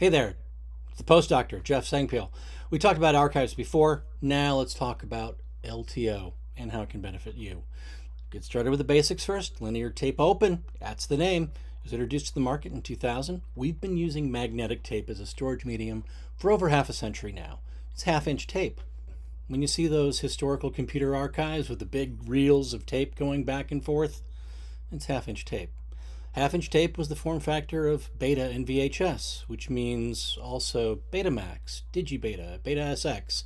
Hey there, it's the postdoctor, Jeff Sangpeel. We talked about archives before. Now let's talk about LTO and how it can benefit you. Get started with the basics first. Linear tape open, that's the name. It was introduced to the market in 2000. We've been using magnetic tape as a storage medium for over half a century now. It's half-inch tape. When you see those historical computer archives with the big reels of tape going back and forth, it's half-inch tape. Half-inch tape was the form factor of Beta and VHS, which means also Betamax, Digibeta, Beta SX,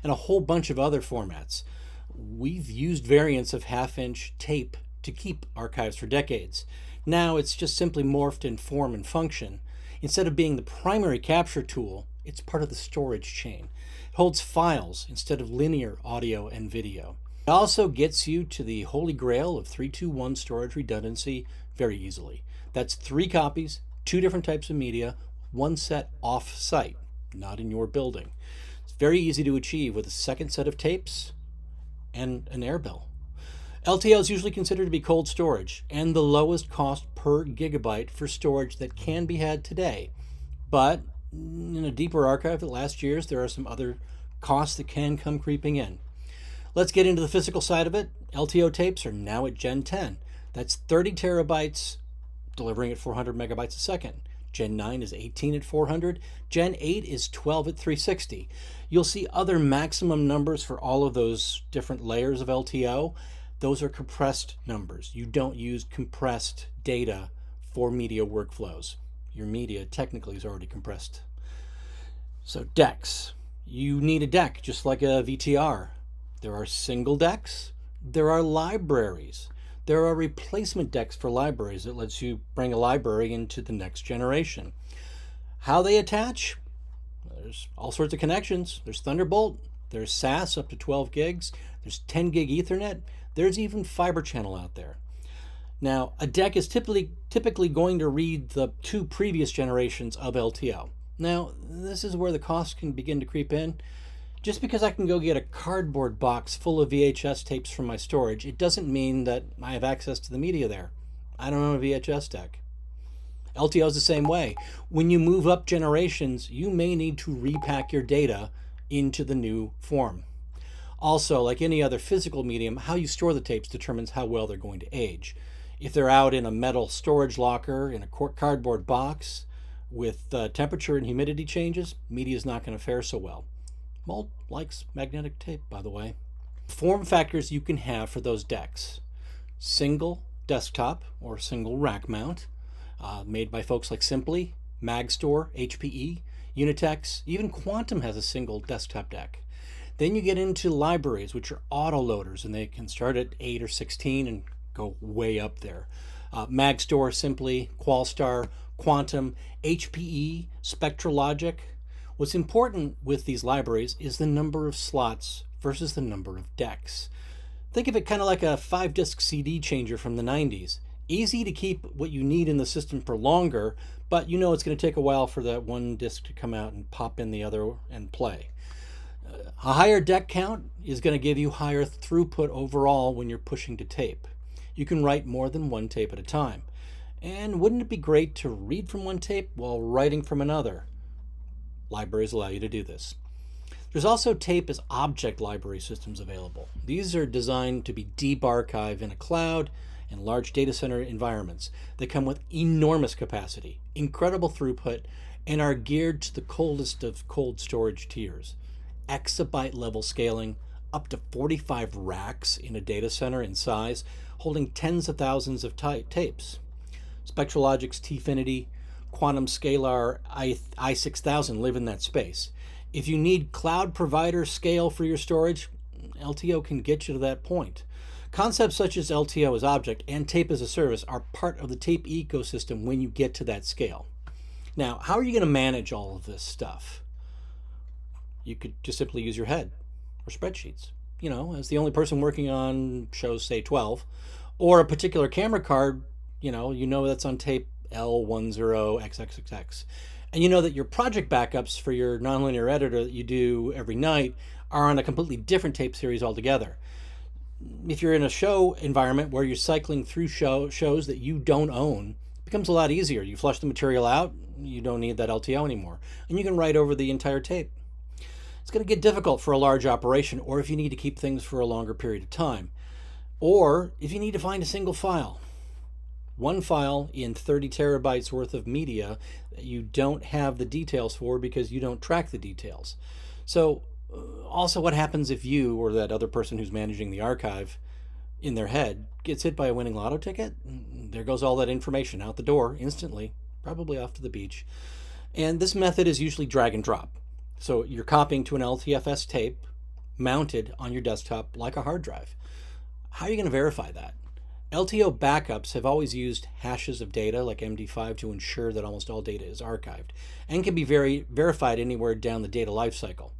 and a whole bunch of other formats. We've used variants of half-inch tape to keep archives for decades. Now it's just simply morphed in form and function. Instead of being the primary capture tool, it's part of the storage chain. It holds files instead of linear audio and video. It also gets you to the holy grail of 3-2-1 storage redundancy very easily. That's 3 copies, 2 different types of media, one set off-site, not in your building. It's very easy to achieve with a second set of tapes and an air bill. LTO is usually considered to be cold storage and the lowest cost per gigabyte for storage that can be had today. But in a deeper archive that lasts years, there are some other costs that can come creeping in. Let's get into the physical side of it. LTO tapes are now at Gen 10. That's 30 terabytes, delivering at 400 megabytes a second. Gen 9 is 18 at 400. Gen 8 is 12 at 360. You'll see other maximum numbers for all of those different layers of LTO. Those are compressed numbers. You don't use compressed data for media workflows. Your media technically is already compressed. So decks. You need a deck just like a VTR. There are single decks. There are libraries. There are replacement decks for libraries that lets you bring a library into the next generation. How they attach? There's all sorts of connections. There's Thunderbolt. There's SAS up to 12 gigs. There's 10 gig Ethernet. There's even fiber channel out there. Now, a deck is typically going to read the 2 previous generations of LTO. Now, this is where the cost can begin to creep in. Just because I can go get a cardboard box full of VHS tapes from my storage, it doesn't mean that I have access to the media there. I don't own a VHS deck. LTO is the same way. When you move up generations, you may need to repack your data into the new form. Also, like any other physical medium, how you store the tapes determines how well they're going to age. If they're out in a metal storage locker, in a cardboard box, with temperature and humidity changes, media is not going to fare so well. Mold likes magnetic tape, by the way. Form factors you can have for those decks. Single desktop or single rack mount, made by folks like Simply, Magstore, HPE, Unitex, even Quantum has a single desktop deck. Then you get into libraries, which are autoloaders, and they can start at 8 or 16 and go way up there. Magstore, Simply, Qualstar, Quantum, HPE, Spectralogic. What's important with these libraries is the number of slots versus the number of decks. Think of it kind of like a 5-disc CD changer from the 90s. Easy to keep what you need in the system for longer, but you know it's going to take a while for that one disc to come out and pop in the other and play. A higher deck count is going to give you higher throughput overall when you're pushing to tape. You can write more than one tape at a time. And wouldn't it be great to read from one tape while writing from another? Libraries allow you to do this. There's also tape as object library systems available. These are designed to be deep archive in a cloud and large data center environments. They come with enormous capacity, incredible throughput, and are geared to the coldest of cold storage tiers. Exabyte level scaling, up to 45 racks in a data center in size, holding tens of thousands of tapes. Spectralogic's Tfinity, Quantum Scalar i6000 live in that space. If you need cloud provider scale for your storage, LTO can get you to that point. Concepts such as LTO as object and tape as a service are part of the tape ecosystem when you get to that scale. Now, how are you going to manage all of this stuff? You could just simply use your head or spreadsheets. As the only person working on shows, say, 12, or a particular camera card, you know that's on tape L10XXX. And you know that your project backups for your nonlinear editor that you do every night are on a completely different tape series altogether. If you're in a show environment where you're cycling through shows that you don't own, becomes a lot easier. You flush the material out, you don't need that LTO anymore, and you can write over the entire tape. It's going to get difficult for a large operation, or if you need to keep things for a longer period of time, or if you need to find a single file. One file in 30 terabytes worth of media that you don't have the details for because you don't track the details. So also what happens if you or that other person who's managing the archive in their head gets hit by a winning lotto ticket? There goes all that information out the door instantly, probably off to the beach. And this method is usually drag and drop. So you're copying to an LTFS tape mounted on your desktop like a hard drive. How are you going to verify that? LTO backups have always used hashes of data like MD5 to ensure that almost all data is archived and can be verified anywhere down the data lifecycle.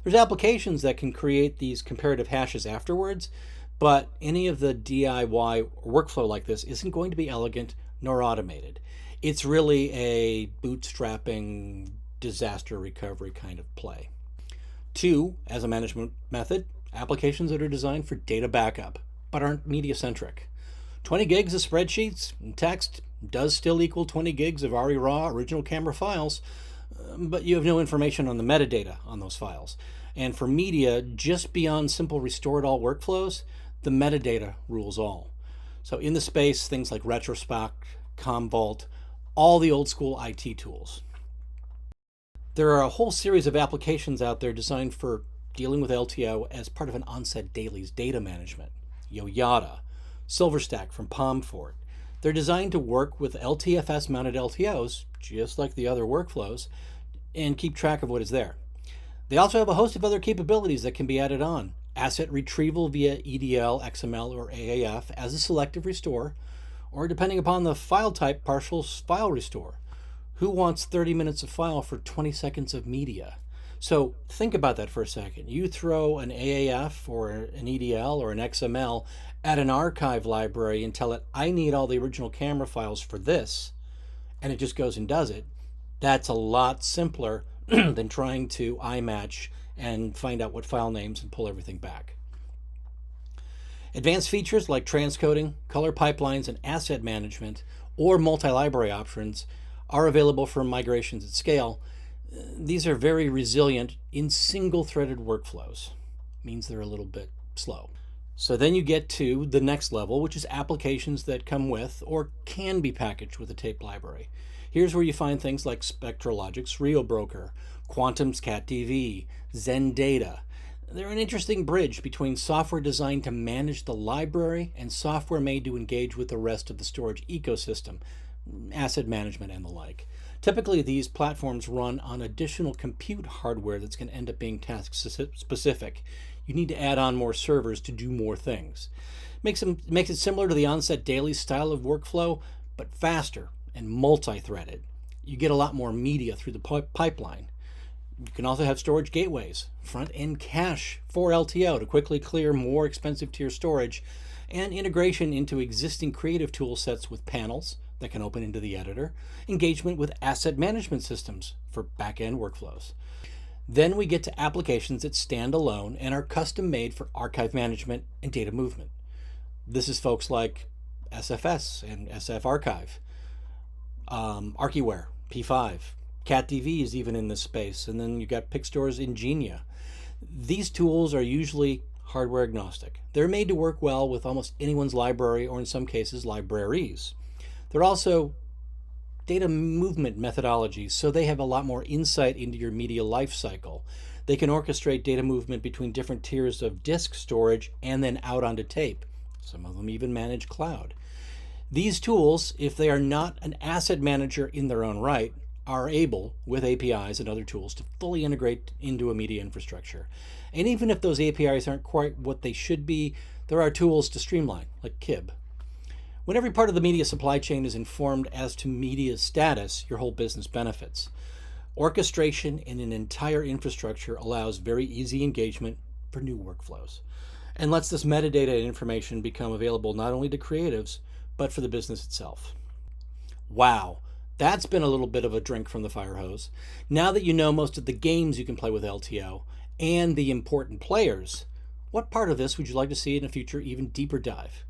There's applications that can create these comparative hashes afterwards, but any of the DIY workflow like this isn't going to be elegant nor automated. It's really a bootstrapping disaster recovery kind of play. 2, as a management method, applications that are designed for data backup but aren't media-centric. 20 gigs of spreadsheets and text does still equal 20 gigs of RE raw original camera files, but you have no information on the metadata on those files. And for media, just beyond simple restore it all workflows, the metadata rules all. So in the space, things like Retrospec, Commvault, all the old school IT tools. There are a whole series of applications out there designed for dealing with LTO as part of an onset daily's data management. Yoyada, Silverstack from Pomfort. They're designed to work with LTFS mounted LTOs, just like the other workflows, and keep track of what is there. They also have a host of other capabilities that can be added on. Asset retrieval via EDL, XML, or AAF as a selective restore, or depending upon the file type, partial file restore. Who wants 30 minutes of file for 20 seconds of media? So think about that for a second. You throw an AAF or an EDL or an XML at an archive library and tell it, I need all the original camera files for this, and it just goes and does it. That's a lot simpler than trying to iMatch and find out what file names and pull everything back. Advanced features like transcoding, color pipelines, and asset management, or multi-library options are available for migrations at scale. These are very resilient in single-threaded workflows. Means they're a little bit slow. So then you get to the next level, which is applications that come with or can be packaged with a tape library. Here's where you find things like Spectralogic's Rio Broker, Quantum's CatDV, ZenData. They're an interesting bridge between software designed to manage the library and software made to engage with the rest of the storage ecosystem, asset management and the like. Typically, these platforms run on additional compute hardware that's going to end up being task specific. You need to add on more servers to do more things. Makes it similar to the onset daily style of workflow, but faster and multi-threaded. You get a lot more media through the pipeline. You can also have storage gateways, front-end cache for LTO to quickly clear more expensive tier storage, and integration into existing creative tool sets with panels that can open into the editor, engagement with asset management systems for back-end workflows. Then we get to applications that stand alone and are custom made for archive management and data movement. This is folks like SFS and SF Archive, Archiware, P5, CatDV is even in this space, and then you got Pixtor's Ingenia. These tools are usually hardware agnostic. They're made to work well with almost anyone's library, or in some cases, libraries. They're also data movement methodologies, so they have a lot more insight into your media lifecycle. They can orchestrate data movement between different tiers of disk storage and then out onto tape. Some of them even manage cloud. These tools, if they are not an asset manager in their own right, are able, with APIs and other tools, to fully integrate into a media infrastructure. And even if those APIs aren't quite what they should be, there are tools to streamline, like Kib. When every part of the media supply chain is informed as to media status, your whole business benefits. Orchestration in an entire infrastructure allows very easy engagement for new workflows and lets this metadata and information become available not only to creatives, but for the business itself. Wow, that's been a little bit of a drink from the fire hose. Now that you know most of the games you can play with LTO and the important players, what part of this would you like to see in a future even deeper dive?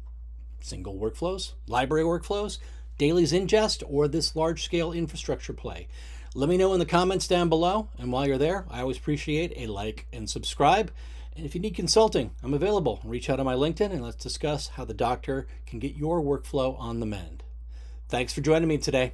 Single workflows, library workflows, Daily's ingest or this large-scale infrastructure play? Let me know in the comments down below. And while you're there, I always appreciate a like and subscribe. And if you need consulting, I'm available. Reach out on my LinkedIn and let's discuss how the doctor can get your workflow on the mend. Thanks for joining me today.